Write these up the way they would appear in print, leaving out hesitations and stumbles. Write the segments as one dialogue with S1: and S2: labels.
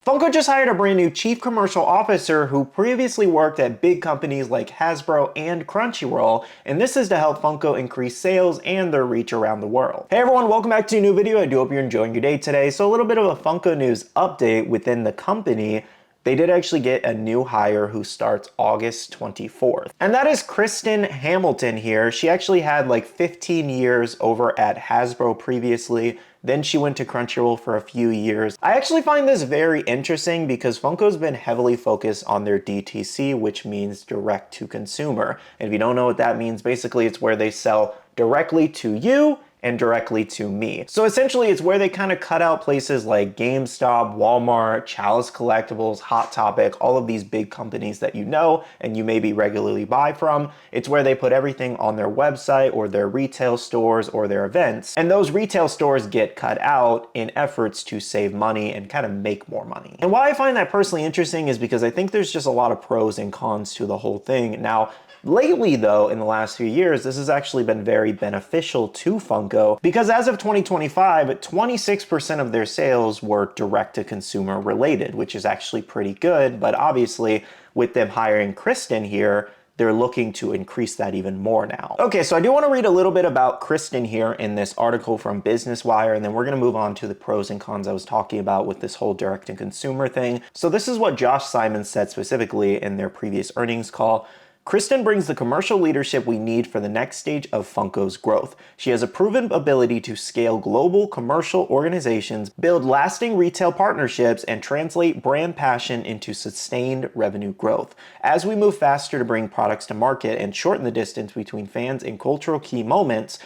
S1: Funko just hired a brand new chief commercial officer who previously worked at big companies like Hasbro and Crunchyroll, and this is to help Funko increase sales and their reach around the world. Hey everyone, welcome back to a new video. I do hope you're enjoying your day today. So a little bit of a Funko news update within the company. They did actually get a new hire who starts August 24th. And that is Kristin Hamilton here. She actually had like 15 years over at Hasbro previously. Then she went to Crunchyroll for a few years. I actually find this very interesting because Funko's been heavily focused on their DTC, which means direct to consumer. And if you don't know what that means, basically it's where they sell directly to you and directly to me. So essentially it's where they kind of cut out places like GameStop, Walmart, Chalice Collectibles, Hot Topic, all of these big companies that you know and you maybe regularly buy from. It's where they put everything on their website or their retail stores or their events. And those retail stores get cut out in efforts to save money and kind of make more money. And why I find that personally interesting is because I think there's just a lot of pros and cons to the whole thing. Now, lately though, in the last few years, this has actually been very beneficial to Funko because as of 2025, 26% of their sales were direct to consumer related, which is actually pretty good. But obviously with them hiring Kristin here, they're looking to increase that even more now. Okay, so I do want to read a little bit about Kristin here in this article from Business Wire, and then we're going to move on to the pros and cons I was talking about with this whole direct to consumer thing. So this is what Josh Simon said specifically in their previous earnings call. Kristin brings the commercial leadership we need for the next stage of Funko's growth. She has a proven ability to scale global commercial organizations, build lasting retail partnerships, and translate brand passion into sustained revenue growth. As we move faster to bring products to market and shorten the distance between fans and cultural key moments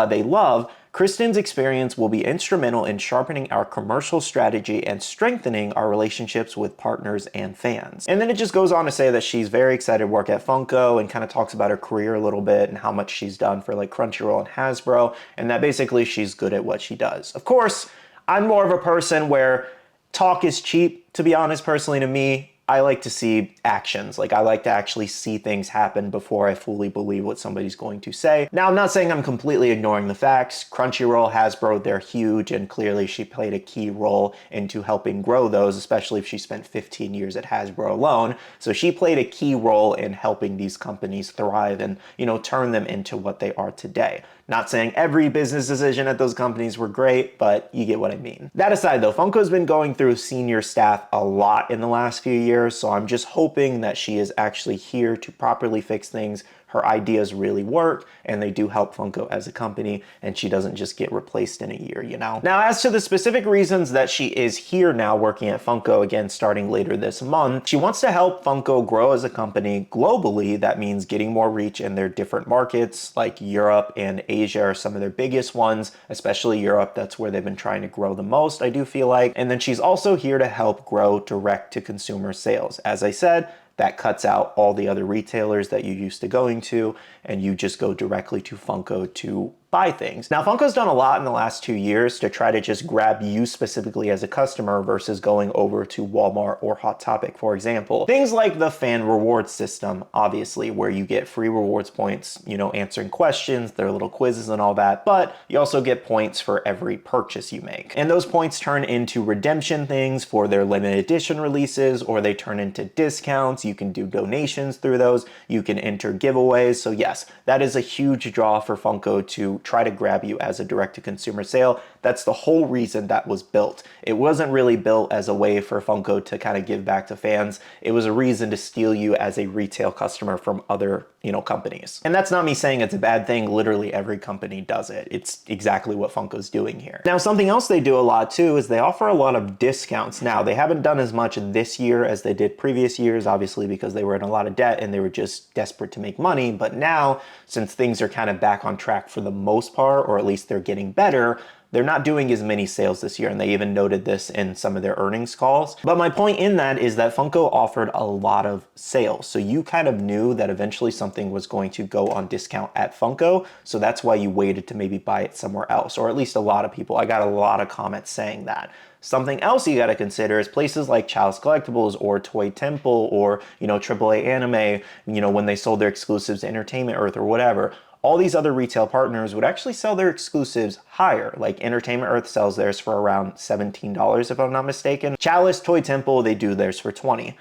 S1: they love, Kristin's experience will be instrumental in sharpening our commercial strategy and strengthening our relationships with partners and fans. And then it just goes on to say that she's very excited to work at Funko and kind of talks about her career a little bit and how much she's done for like Crunchyroll and Hasbro, and that basically she's good at what she does. Of course, I'm more of a person where talk is cheap, to be honest, personally to me. I like to see actions. Like I like to actually see things happen before I fully believe what somebody's going to say. Now, I'm not saying I'm completely ignoring the facts. Crunchyroll, Hasbro, they're huge, and clearly she played a key role into helping grow those, especially if she spent 15 years at Hasbro alone. So she played a key role in helping these companies thrive and, turn them into what they are today. Not saying every business decision at those companies were great, but you get what I mean. That aside though, Funko's been going through senior staff a lot in the last few years, so I'm just hoping that she is actually here to properly fix things. Her ideas really work and they do help Funko as a company, and she doesn't just get replaced in a year, Now, as to the specific reasons that she is here now working at Funko, again, starting later this month, she wants to help Funko grow as a company globally. That means getting more reach in their different markets, like Europe and Asia are some of their biggest ones, especially Europe. That's where they've been trying to grow the most, I do feel like. And then she's also here to help grow direct to consumer sales. As I said, that cuts out all the other retailers that you used to going to, and you just go directly to Funko to buy things. Now, Funko's done a lot in the last 2 years to try to just grab you specifically as a customer versus going over to Walmart or Hot Topic, for example. Things like the fan reward system, obviously, where you get free rewards points, answering questions, their little quizzes and all that, but you also get points for every purchase you make. And those points turn into redemption things for their limited edition releases, or they turn into discounts. You can do donations through those. You can enter giveaways. So yes, that is a huge draw for Funko to try to grab you as a direct-to-consumer sale. That's the whole reason that was built. It wasn't really built as a way for Funko to kind of give back to fans. It was a reason to steal you as a retail customer from other, companies. And that's not me saying it's a bad thing. Literally every company does it. It's exactly what Funko's doing here. Now, something else they do a lot too is they offer a lot of discounts. Now, they haven't done as much this year as they did previous years, obviously because they were in a lot of debt and they were just desperate to make money. But now, since things are kind of back on track for the most part, or at least they're getting better, they're not doing as many sales this year, and they even noted this in some of their earnings calls. But my point in that is that Funko offered a lot of sales. So you kind of knew that eventually something was going to go on discount at Funko. So that's why you waited to maybe buy it somewhere else, or at least a lot of people. I got a lot of comments saying that. Something else you got to consider is places like Chalice Collectibles or Toy Temple or, AAA Anime, when they sold their exclusives to Entertainment Earth or whatever. all these other retail partners would actually sell their exclusives higher. Like Entertainment Earth sells theirs for around $17 if I'm not mistaken. Chalice, Toy Temple, they do theirs for $20.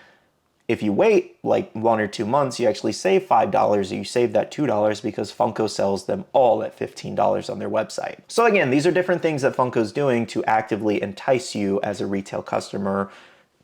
S1: If you wait like 1 or 2 months, you actually save $5, or you save that $2 because Funko sells them all at $15 on their website. So again, these are different things that Funko's doing to actively entice you as a retail customer,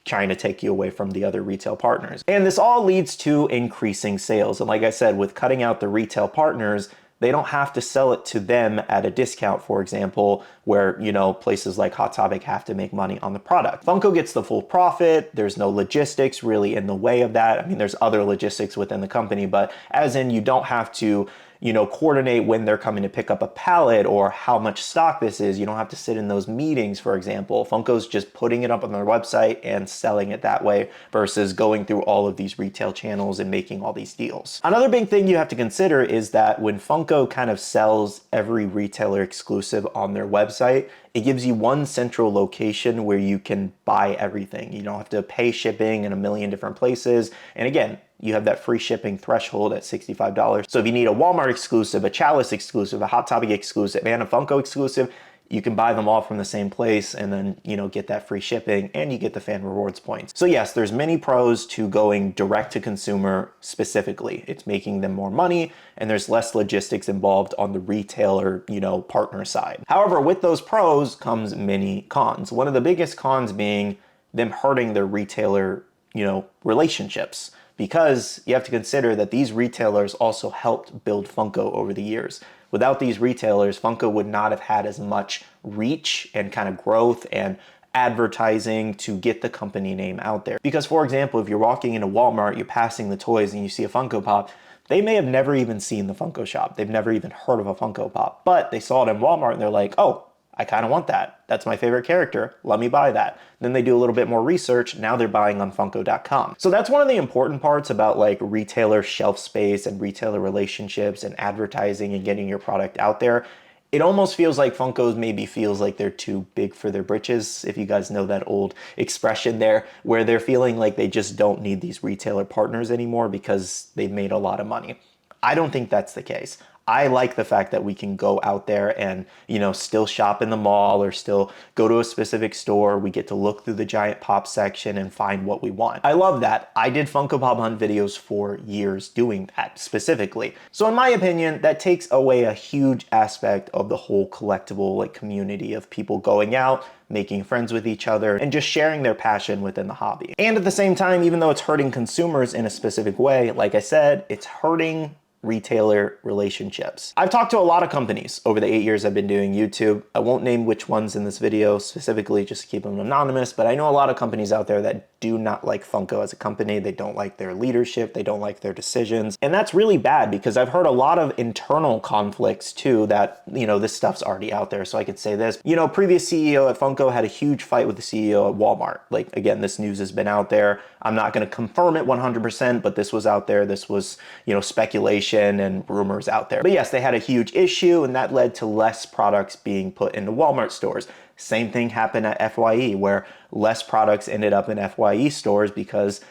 S1: trying to take you away from the other retail partners. And this all leads to increasing sales. And like I said, with cutting out the retail partners, they don't have to sell it to them at a discount, for example, where, you know, places like Hot Topic have to make money on the product. Funko gets the full profit. There's no logistics really in the way of that. I mean, there's other logistics within the company, but as in you don't have to, you know, coordinate when they're coming to pick up a pallet or how much stock this is. You don't have to sit in those meetings, for example. Funko's just putting it up on their website and selling it that way versus going through all of these retail channels and making all these deals. Another big thing you have to consider is that when Funko kind of sells every retailer exclusive on their website, it gives you one central location where you can buy everything. You don't have to pay shipping in a million different places. And again, you have that free shipping threshold at $65. So if you need a Walmart exclusive, a Chalice exclusive, a Hot Topic exclusive, and a Funko exclusive, you can buy them all from the same place and then, you know, get that free shipping and you get the fan rewards points. So yes, there's many pros to going direct to consumer specifically. It's making them more money and there's less logistics involved on the retailer, you know, partner side. However, with those pros comes many cons. One of the biggest cons being them hurting their retailer, you know, relationships. Because you have to consider that these retailers also helped build Funko over the years. Without these retailers, Funko would not have had as much reach and kind of growth and advertising to get the company name out there. Because for example, if you're walking into Walmart, you're passing the toys and you see a Funko Pop, they may have never even seen the Funko shop. They've never even heard of a Funko Pop, but they saw it in Walmart and they're like, oh, I kind of want that. That's my favorite character. Let me buy that. Then they do a little bit more research. Now they're buying on Funko.com. So that's one of the important parts about like retailer shelf space and retailer relationships and advertising and getting your product out there. It almost feels like Funko's maybe feels like they're too big for their britches, if you guys know that old expression there, where they're feeling like they just don't need these retailer partners anymore because they've made a lot of money. I don't think that's the case. I like the fact that we can go out there and, you know, still shop in the mall or still go to a specific store. We get to look through the giant pop section and find what we want. I love that. I did Funko Pop Hunt videos for years doing that specifically. So in my opinion, that takes away a huge aspect of the whole collectible like community of people going out, making friends with each other, and just sharing their passion within the hobby. And at the same time, even though it's hurting consumers in a specific way, like I said, it's hurting retailer relationships. I've talked to a lot of companies over the 8 years I've been doing YouTube. I won't name which ones in this video specifically just to keep them anonymous, but I know a lot of companies out there that do not like Funko as a company. They don't like their leadership. They don't like their decisions. And that's really bad because I've heard a lot of internal conflicts too that, you know, this stuff's already out there. So I could say this, you know, previous CEO at Funko had a huge fight with the CEO at Walmart. Like, again, this news has been out there. I'm not going to confirm it 100%, but this was out there. This was, you know, speculation and rumors out there. But yes, they had a huge issue and that led to less products being put into Walmart stores. Same thing happened at FYE where less products ended up in FYE stores because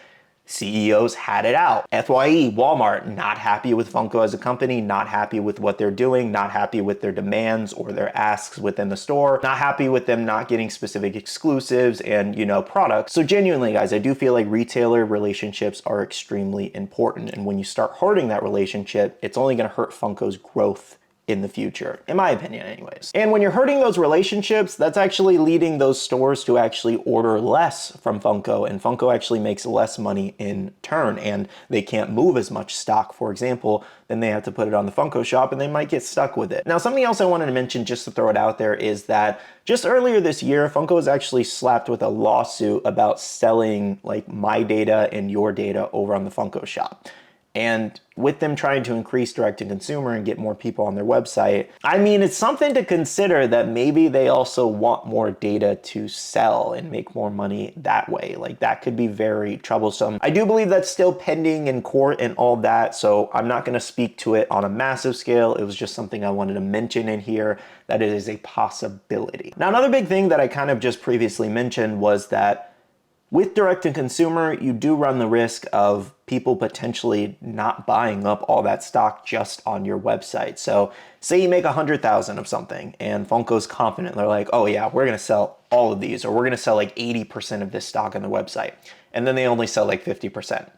S1: CEOs had it out. FYE, Walmart, not happy with Funko as a company, not happy with what they're doing, not happy with their demands or their asks within the store, not happy with them not getting specific exclusives and, you know, products. So genuinely, guys, I do feel like retailer relationships are extremely important. And when you start hurting that relationship, it's only going to hurt Funko's growth in the future, in my opinion anyways. And when you're hurting those relationships, that's actually leading those stores to actually order less from Funko, and Funko actually makes less money in turn, and they can't move as much stock, for example, then they have to put it on the Funko shop and they might get stuck with it. Now, something else I wanted to mention just to throw it out there is that just earlier this year, Funko was actually slapped with a lawsuit about selling like my data and your data over on the Funko shop. And with them trying to increase direct-to-consumer and get more people on their website, I mean, it's something to consider that maybe they also want more data to sell and make more money that way. Like, that could be very troublesome. I do believe that's still pending in court and all that, so I'm not going to speak to it on a massive scale. It was just something I wanted to mention in here, that it is a possibility. Now, another big thing that I kind of just previously mentioned was that With direct-to-consumer, you do run the risk of people potentially not buying up all that stock just on your website. So say you make 100,000 of something and Funko's confident. They're like, oh yeah, we're gonna sell all of these, or we're gonna sell like 80% of this stock on the website. And then they only sell like 50%.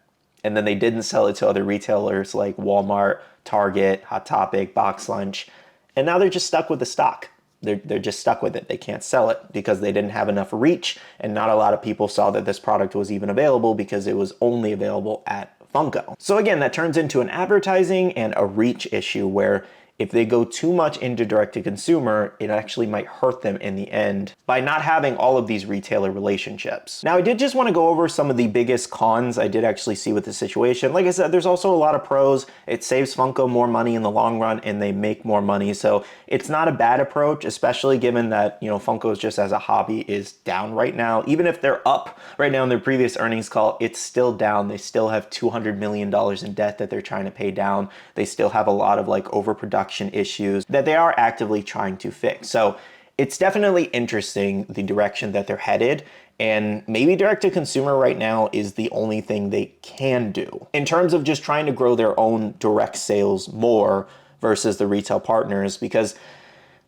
S1: And then they didn't sell it to other retailers like Walmart, Target, Hot Topic, Box Lunch. And now they're just stuck with the stock. They're just stuck with it. They can't sell it because they didn't have enough reach, and not a lot of people saw that this product was even available because it was only available at Funko. So again, that turns into an advertising and a reach issue where if they go too much into direct-to-consumer, it actually might hurt them in the end by not having all of these retailer relationships. Now, I did just want to go over some of the biggest cons I did actually see with the situation. Like I said, there's also a lot of pros. It saves Funko more money in the long run, and they make more money. So it's not a bad approach, especially given that, you know, Funko's just as a hobby is down right now. Even if they're up right now in their previous earnings call, it's still down. They still have $200 million in debt that they're trying to pay down. They still have a lot of like overproduction issues that they are actively trying to fix. So it's definitely interesting the direction that they're headed, and maybe direct to consumer right now is the only thing they can do in terms of just trying to grow their own direct sales more versus the retail partners, because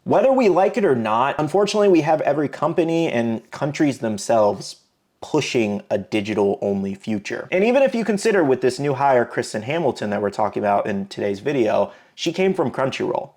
S1: whether we like it or not, unfortunately, we have every company and countries themselves pushing a digital-only future. And even if you consider with this new hire, Kristin Hamilton, that we're talking about in today's video, she came from Crunchyroll.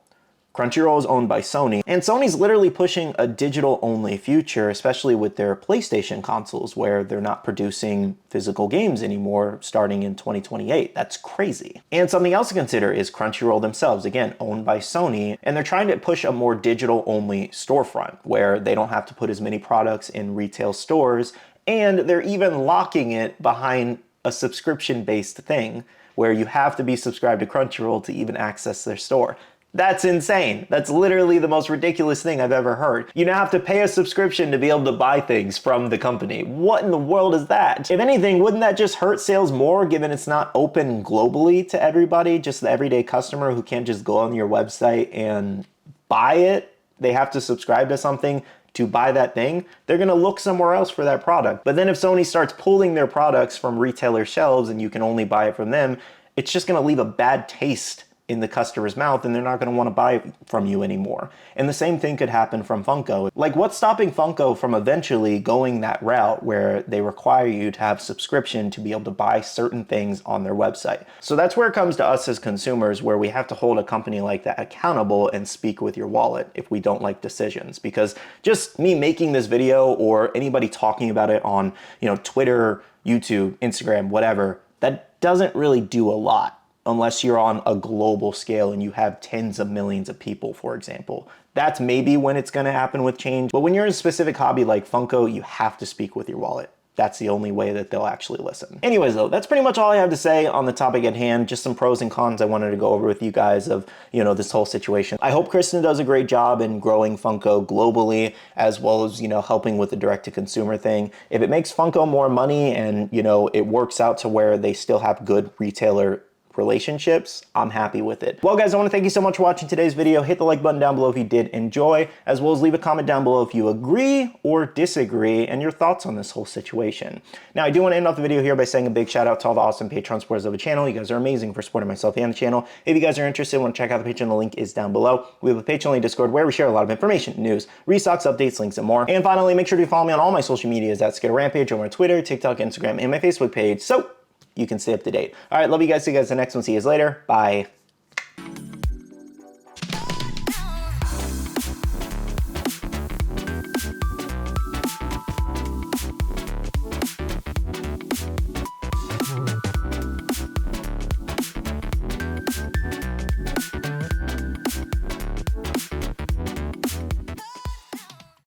S1: Crunchyroll is owned by Sony, and Sony's literally pushing a digital-only future, especially with their PlayStation consoles, where they're not producing physical games anymore starting in 2028. That's crazy. And something else to consider is Crunchyroll themselves, again, owned by Sony, and they're trying to push a more digital-only storefront, where they don't have to put as many products in retail stores, and they're even locking it behind a subscription-based thing, where you have to be subscribed to Crunchyroll to even access their store. That's insane. That's literally the most ridiculous thing I've ever heard. You now have to pay a subscription to be able to buy things from the company. What in the world is that? If anything, wouldn't that just hurt sales more, given it's not open globally to everybody, just the everyday customer who can't just go on your website and buy it? They have to subscribe to something to buy that thing. They're gonna look somewhere else for that product. But then if Sony starts pulling their products from retailer shelves and you can only buy it from them, it's just gonna leave a bad taste in the customer's mouth, and they're not going to want to buy from you anymore. And the same thing could happen from Funko. Like, what's stopping Funko from eventually going that route where they require you to have subscription to be able to buy certain things on their website? So that's where it comes to us as consumers, where we have to hold a company like that accountable and speak with your wallet if we don't like decisions. Because just me making this video or anybody talking about it on, you know, Twitter, YouTube, Instagram, whatever, that doesn't really do a lot. Unless you're on a global scale and you have tens of millions of people, for example. That's maybe when it's gonna happen with change. But when you're in a specific hobby like Funko, you have to speak with your wallet. That's the only way that they'll actually listen. Anyways though, that's pretty much all I have to say on the topic at hand. Just some pros and cons I wanted to go over with you guys of, you know, this whole situation. I hope Kristin does a great job in growing Funko globally, as well as, you know, helping with the direct to consumer thing. If it makes Funko more money and, you know, it works out to where they still have good retailer relationships, I'm happy with it. Well guys, I want to thank you so much for watching today's video. Hit the like button down below if you did enjoy, as well as leave a comment down below if you agree or disagree and your thoughts on this whole situation. Now, I do want to end off the video here by saying a big shout out to all the awesome Patreon supporters of the channel. You guys are amazing for supporting myself and the channel. If you guys are interested and want to check out the Patreon, the link is down below. We have a Patreon Discord where we share a lot of information, news, restocks, updates, links, and more. And finally, make sure to follow me on all my social medias at Skittlerampage over on Twitter, TikTok, Instagram, and my Facebook page, so you can stay up to date. All right, love you guys. See you guys in the next one. See you guys later. Bye.